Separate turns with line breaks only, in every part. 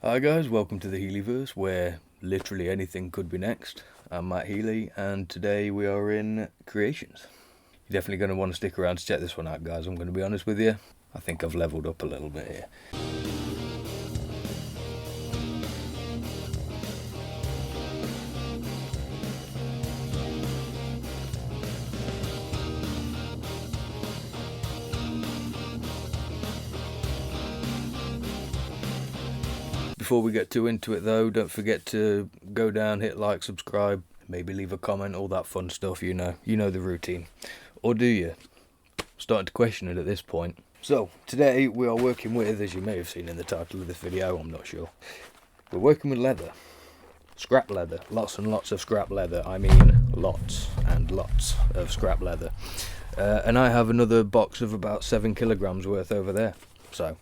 Hi guys, welcome to the Healyverse, where literally anything could be next. I'm Matt Healy, and today we are in Creations. You're definitely going to want to stick around to check this one out, guys. I'm going to be honest with you, I think I've leveled up a little bit here. Before we get too into it though, don't forget to go down, hit like, subscribe, maybe leave a comment, all that fun stuff, you know the routine. Or do you? Starting to question it at this point. So, today we are working with, as you may have seen in the title of this video, I'm not sure, we're working with leather. Scrap leather. Lots and lots of scrap leather. I mean lots and lots of scrap leather. And I have another box of about 7 kilograms worth over there. So,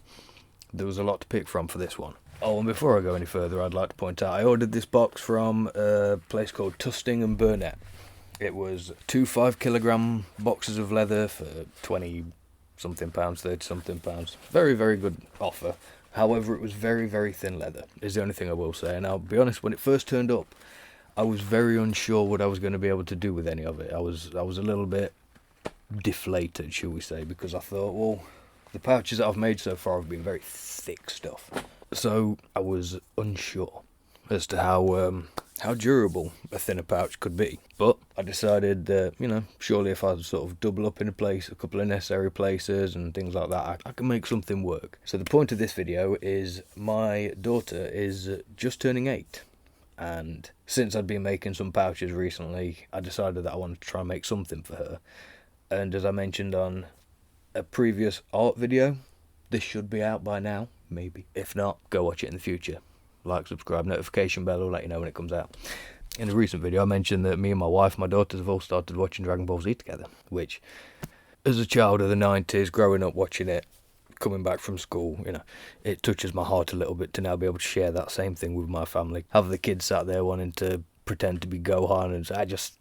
there was a lot to pick from for this one. Oh, and before I go any further, I'd like to point out I ordered this box from a place called Tusting Burnett. It was 2 5-kilogram boxes of leather for 20 something pounds, 30 something pounds. Very, very good offer. However, it was very, very thin leather, is the only thing I will say. And I'll be honest, when it first turned up, I was very unsure what I was going to be able to do with any of it. I was a little bit deflated, shall we say, because I thought, well, the pouches that I've made so far have been very thick stuff. So I was unsure as to how durable a thinner pouch could be. But I decided that, surely if I sort of double up in a place, a couple of necessary places and things like that, I can make something work. So the point of this video is my daughter is just turning 8. And since I'd been making some pouches recently, I decided that I wanted to try and make something for her. And as I mentioned on a previous art video, this should be out by now, maybe. If not, go watch it in the future. Like, subscribe, notification bell will let you know when it comes out. In a recent video I mentioned that me and my wife, my daughters, have all started watching Dragonballz together, which, as a child of the 90s, growing up watching it, coming back from school, it touches my heart a little bit to now be able to share that same thing with my family. Have the kids sat there wanting to pretend to be Gohan, and I just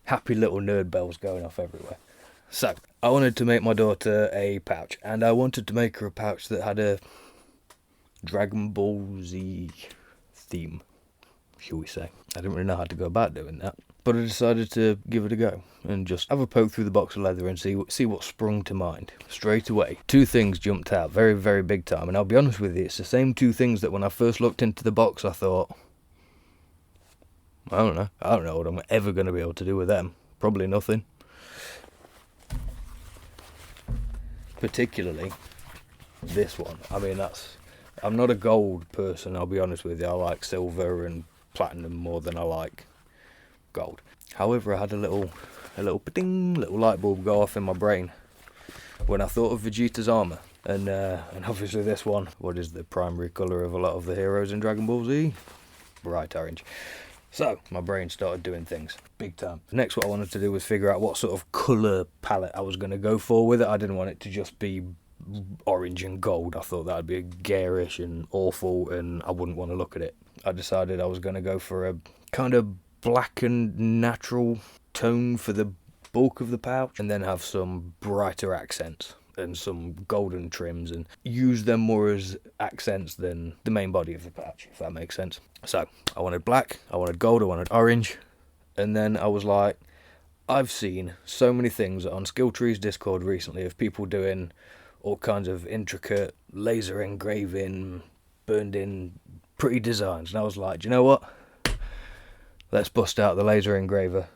happy little nerd bells going off everywhere. So, I wanted to make my daughter a pouch, and I wanted to make her a pouch that had a Dragonballz theme, shall we say. I didn't really know how to go about doing that, but I decided to give it a go and just have a poke through the box of leather and see what sprung to mind. Straight away, 2 things jumped out very, very big time, and I'll be honest with you, it's the same 2 things that when I first looked into the box I thought, I don't know what I'm ever going to be able to do with them. Probably nothing. Particularly this one. I mean, I'm not a gold person, I'll be honest with you. I like silver and platinum more than I like gold. However, I had a little pa-ding, little light bulb go off in my brain when I thought of Vegeta's armor. And obviously this one, what is the primary colour of a lot of the heroes in Dragonballz? Bright orange. So, my brain started doing things, big time. Next, what I wanted to do was figure out what sort of colour palette I was going to go for with it. I didn't want it to just be orange and gold. I thought that would be garish and awful, and I wouldn't want to look at it. I decided I was going to go for a kind of black and natural tone for the bulk of the pouch, and then have some brighter accents and some golden trims, and use them more as accents than the main body of the pouch, if that makes sense. So I wanted black, I wanted gold, I wanted orange, and then I was like, I've seen so many things on Skilltree's Discord recently of people doing all kinds of intricate laser engraving, burned in pretty designs, and I was like, do you know what, let's bust out the laser engraver.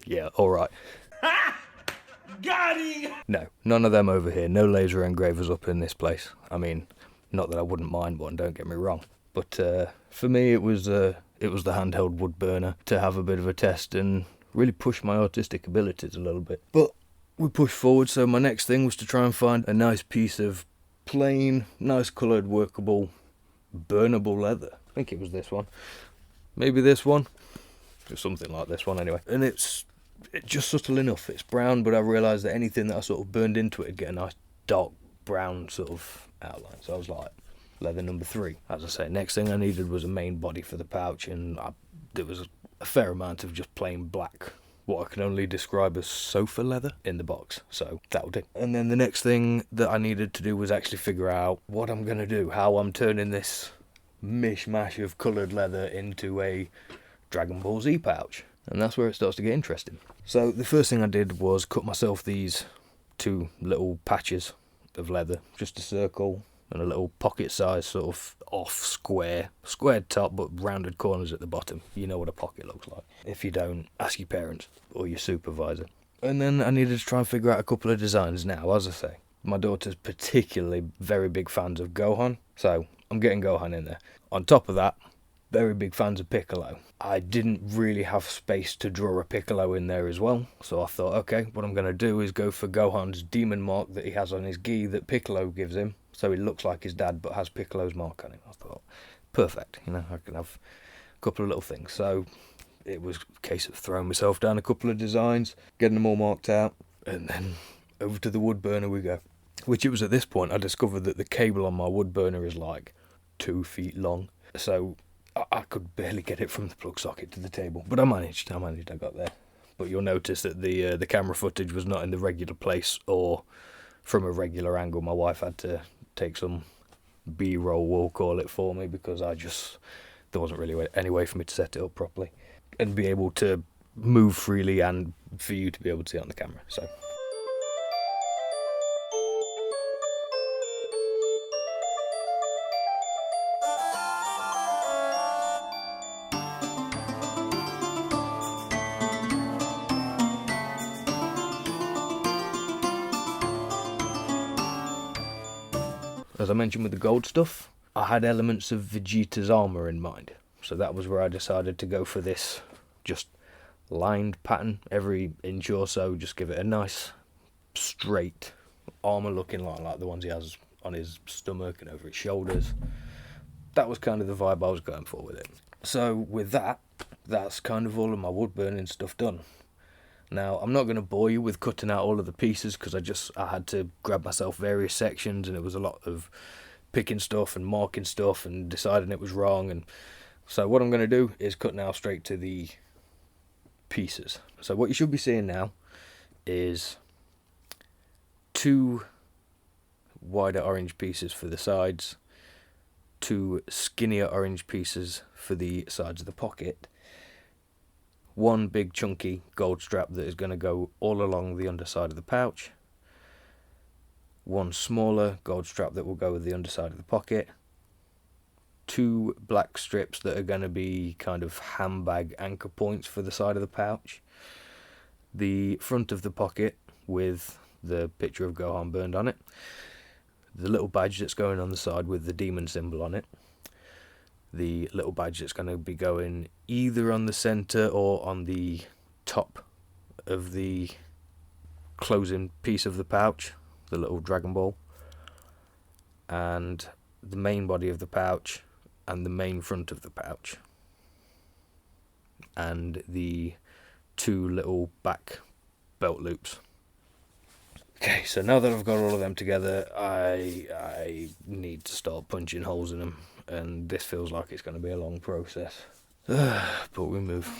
Yeah, alright.
Got him!
No, none of them over here. No laser engravers up in this place. I mean, not that I wouldn't mind one, don't get me wrong. But for me, it was the handheld wood burner to have a bit of a test and really push my artistic abilities a little bit. But we pushed forward, so my next thing was to try and find a nice piece of plain, nice coloured, workable, burnable leather. I think it was this one. Maybe this one. Or something like this one anyway. And it's just subtle enough. It's brown, but I realised that anything that I sort of burned into it would get a nice dark brown sort of outline. So I was like, leather number 3. As I say, next thing I needed was a main body for the pouch, and there was a fair amount of just plain black what I can only describe as sofa leather in the box, so that'll do. And then the next thing that I needed to do was actually figure out what I'm going to do, how I'm turning this mishmash of coloured leather into a Dragonballz pouch. And that's where it starts to get interesting. So the first thing I did was cut myself these 2 little patches of leather, just a circle and a little pocket size sort of off squared top but rounded corners at the bottom. You know what a pocket looks like. If you don't, ask your parents or your supervisor. And then I needed to try and figure out a couple of designs. Now, as I say, my daughter's particularly very big fans of Gohan, so I'm getting Gohan in there. On top of that, very big fans of Piccolo. I didn't really have space to draw a Piccolo in there as well, so I thought, okay, what I'm going to do is go for Gohan's demon mark that he has on his gi that Piccolo gives him, so he looks like his dad but has Piccolo's mark on him. I thought, perfect, you know, I can have a couple of little things. So it was a case of throwing myself down a couple of designs, getting them all marked out, and then over to the wood burner we go. Which it was at this point I discovered that the cable on my wood burner is like 2 feet long, so I could barely get it from the plug socket to the table, but I managed, I got there. But you'll notice that the camera footage was not in the regular place or from a regular angle. My wife had to take some B-roll, we'll call it, for me, because there wasn't really any way for me to set it up properly and be able to move freely and for you to be able to see it on the camera, so... As I mentioned with the gold stuff, I had elements of Vegeta's armour in mind. So that was where I decided to go for this just lined pattern. Every inch or so, just give it a nice, straight armour looking line like the ones he has on his stomach and over his shoulders. That was kind of the vibe I was going for with it. So with that, that's kind of all of my wood burning stuff done. Now, I'm not going to bore you with cutting out all of the pieces because I had to grab myself various sections and it was a lot of picking stuff and marking stuff and deciding it was wrong. And so what I'm going to do is cut now straight to the pieces. So what you should be seeing now is 2 wider orange pieces for the sides, 2 skinnier orange pieces for the sides of the pocket, 1 big chunky gold strap that is going to go all along the underside of the pouch, 1 smaller gold strap that will go with the underside of the pocket, 2 black strips that are going to be kind of handbag anchor points for the side of the pouch, the front of the pocket with the picture of Gohan burned on it, the little badge that's going on the side with the demon symbol on it, the little badge that's going to be going either on the centre or on the top of the closing piece of the pouch, the little Dragon Ball, and the main body of the pouch and the main front of the pouch, and the 2 little back belt loops. Okay, so now that I've got all of them together, I need to start punching holes in them. And this feels like it's going to be a long process. But we move.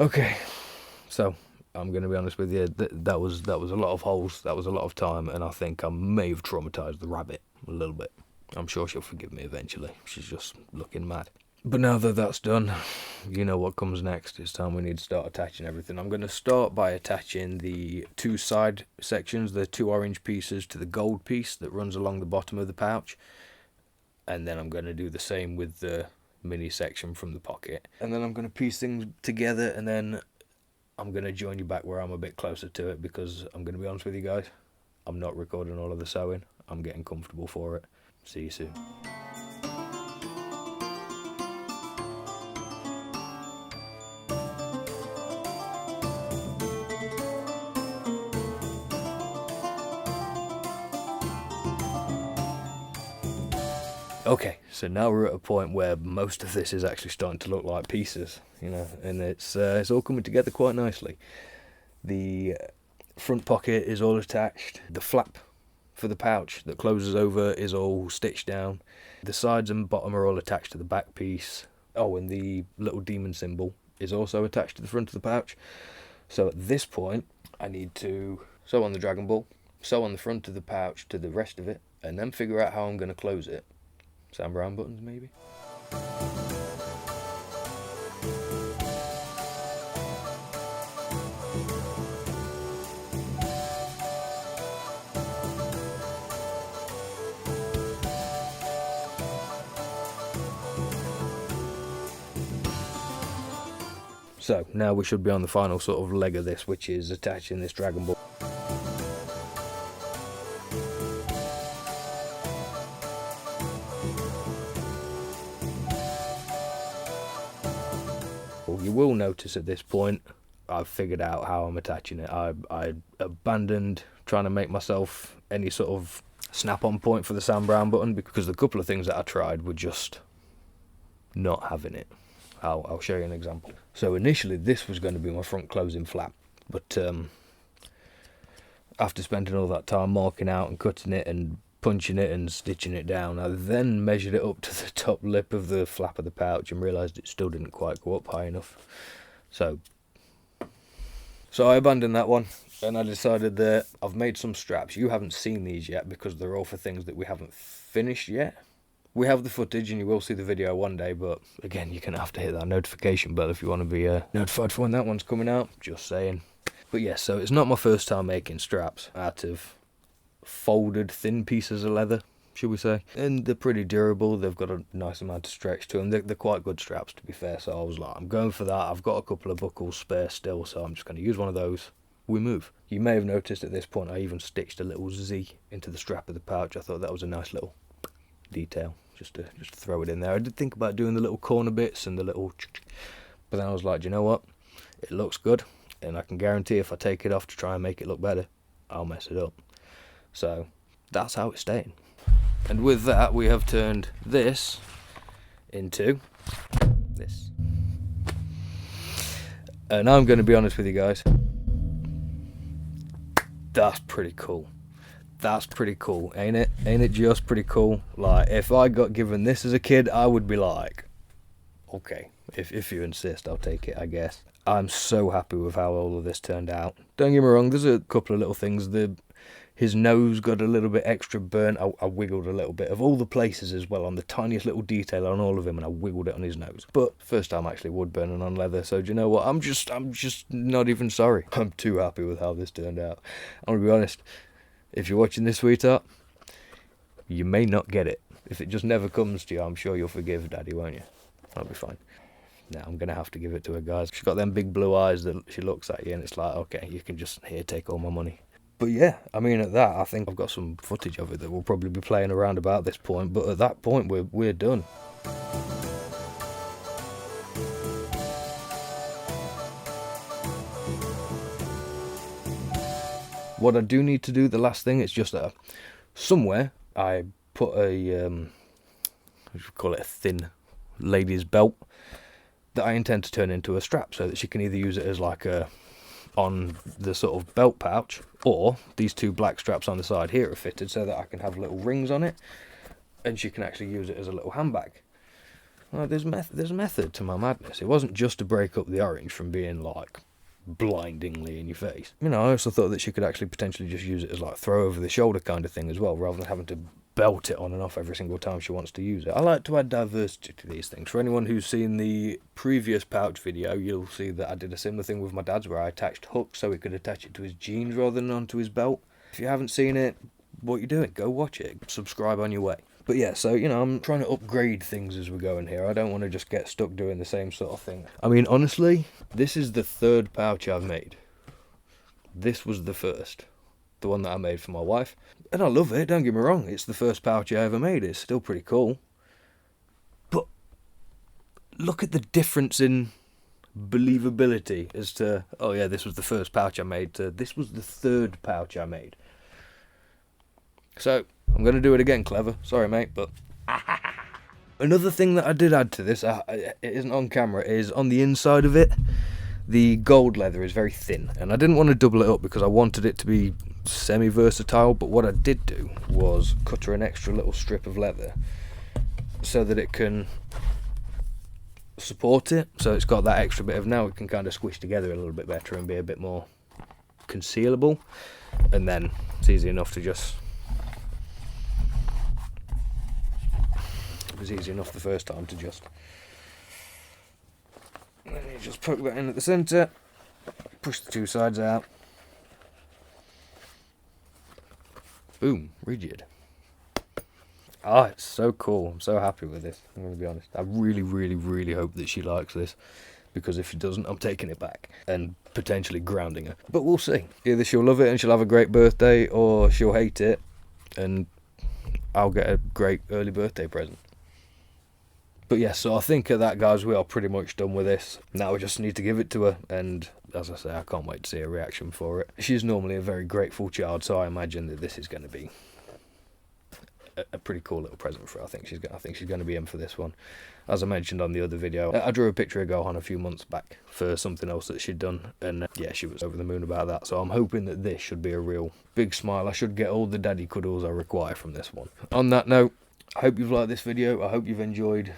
Okay, so I'm going to be honest with you, that was a lot of holes, that was a lot of time, and I think I may have traumatised the rabbit a little bit. I'm sure she'll forgive me eventually, she's just looking mad. But now that that's done, you know what comes next. It's time we need to start attaching everything. I'm going to start by attaching the 2 side sections, the 2 orange pieces to the gold piece that runs along the bottom of the pouch. And then I'm going to do the same with the mini section from the pocket. And then I'm going to piece things together, and then I'm going to join you back where I'm a bit closer to it, because I'm going to be honest with you guys, I'm not recording all of the sewing. I'm getting comfortable for it. See you soon. Okay, so now we're at a point where most of this is actually starting to look like pieces, you know, and it's all coming together quite nicely. The front pocket is all attached. The flap for the pouch that closes over is all stitched down. The sides and bottom are all attached to the back piece. Oh, and the little demon symbol is also attached to the front of the pouch. So at this point, I need to sew on the Dragon Ball, sew on the front of the pouch to the rest of it, and then figure out how I'm going to close it. Sam Brown buttons, maybe? So, now we should be on the final sort of leg of this, which is attaching this Dragon Ball. You will notice at this point, I've figured out how I'm attaching it. I abandoned trying to make myself any sort of snap-on point for the Sam Brown button, because the couple of things that I tried were just not having it. I'll show you an example. So initially this was going to be my front closing flap, but after spending all that time marking out and cutting it and punching it and stitching it down, I then measured it up to the top lip of the flap of the pouch and realised it still didn't quite go up high enough. So I abandoned that one, and I decided that I've made some straps. You haven't seen these yet because they're all for things that we haven't finished yet. We have the footage and you will see the video one day, but again, you're going to have to hit that notification bell if you want to be notified for when that one's coming out, just saying. But yes, so it's not my first time making straps out of folded thin pieces of leather, should we say, and they're pretty durable. They've got a nice amount of stretch to them. They're quite good straps, to be fair, so I was like, I'm going for that. I've got a couple of buckles spare still, so I'm just going to use one of those. We move. You may have noticed at this point I even stitched a little Z into the strap of the pouch. I thought that was a nice little detail, just to throw it in there. I did think about doing the little corner bits and the little, but then I was like, do you know what, it looks good, and I can guarantee if I take it off to try and make it look better, I'll mess it up. So that's how it's staying. And with that, we have turned this into this. And I'm going to be honest with you guys, that's pretty cool. That's pretty cool, ain't it? Ain't it just pretty cool? Like, if I got given this as a kid, I would be like, okay, if you insist, I'll take it, I guess. I'm so happy with how all of this turned out. Don't get me wrong, there's a couple of little things. His nose got a little bit extra burnt. I wiggled a little bit of all the places as well, on the tiniest little detail on all of him, and I wiggled it on his nose. But first time actually wood burning on leather, so do you know what? I'm just not even sorry. I'm too happy with how this turned out. I'm gonna be honest. If you're watching this, sweetheart, you may not get it. If it just never comes to you, I'm sure you'll forgive Daddy, won't you? I'll be fine. Now I'm gonna have to give it to her, guys. She's got them big blue eyes that she looks at you, and it's like, okay, you can just take all my money. But yeah, I mean, at that, I think I've got some footage of it that we'll probably be playing around about this point, but at that point, we're done. What I do need to do, the last thing, it's just somewhere I put a, what do you call it, a thin lady's belt that I intend to turn into a strap, so that she can either use it as like a, on the sort of belt pouch, or these 2 black straps on the side here are fitted so that I can have little rings on it, and she can actually use it as a little handbag. Like, there's method to my madness. It wasn't just to break up the orange from being like blindingly in your face. You know, I also thought that she could actually potentially just use it as like throw over the shoulder kind of thing as well, rather than having to belt it on and off every single time she wants to use it. I like to add diversity to these things. For anyone who's seen the previous pouch video, you'll see that I did a similar thing with my dad's where I attached hooks so he could attach it to his jeans rather than onto his belt. If you haven't seen it, what you doing? Go watch it. Subscribe on your way. But yeah, so, you know, I'm trying to upgrade things as we go in here. I don't want to just get stuck doing the same sort of thing. I mean, honestly, this is the third pouch I've made. This was the first. The one that I made for my wife. And I love it, don't get me wrong. It's the first pouch I ever made. It's still pretty cool. But look at the difference in believability as to, oh yeah, this was the first pouch I made, to this was the third pouch I made. So, I'm going to do it again, Clever. Sorry, mate, but... Another thing that I did add to this, it isn't on camera, is on the inside of it, the gold leather is very thin. And I didn't want to double it up because I wanted it to be semi-versatile, but what I did do was cut her an extra little strip of leather so that it can support it. So it's got that extra bit of, now it can kind of squish together a little bit better and be a bit more concealable. And then it's easy enough to just... It was easy enough the first time to just... And then you just poke that in at the centre, push the two sides out. Boom, rigid. Ah, it's so cool. I'm so happy with this, I'm going to be honest. I really, really, really hope that she likes this, because if she doesn't, I'm taking it back and potentially grounding her. But we'll see. Either she'll love it and she'll have a great birthday, or she'll hate it and I'll get a great early birthday present. But yeah, so I think at that, guys, we are pretty much done with this. Now we just need to give it to her, and as I say, I can't wait to see her reaction for it. She's normally a very grateful child, so I imagine that this is going to be a pretty cool little present for her. I think she's going to be in for this one. As I mentioned on the other video, I drew a picture of Gohan a few months back for something else that she'd done, and yeah, she was over the moon about that. So I'm hoping that this should be a real big smile. I should get all the daddy cuddles I require from this one. On that note, I hope you've liked this video. I hope you've enjoyed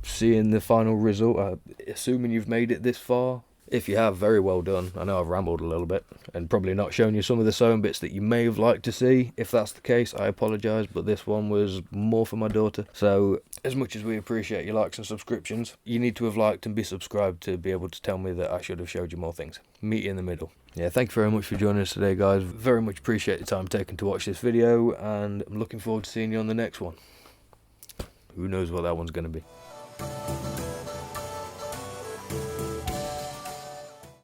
seeing the final result, assuming you've made it this far. If you have, very well done. I know I've rambled a little bit and probably not shown you some of the sewing bits that you may have liked to see. If that's the case, I apologise, but this one was more for my daughter. So as much as we appreciate your likes and subscriptions, you need to have liked and be subscribed to be able to tell me that I should have showed you more things. Meet you in the middle. Yeah, thank you very much for joining us today, guys. Very much appreciate the time taken to watch this video, and I'm looking forward to seeing you on the next one. Who knows what that one's going to be.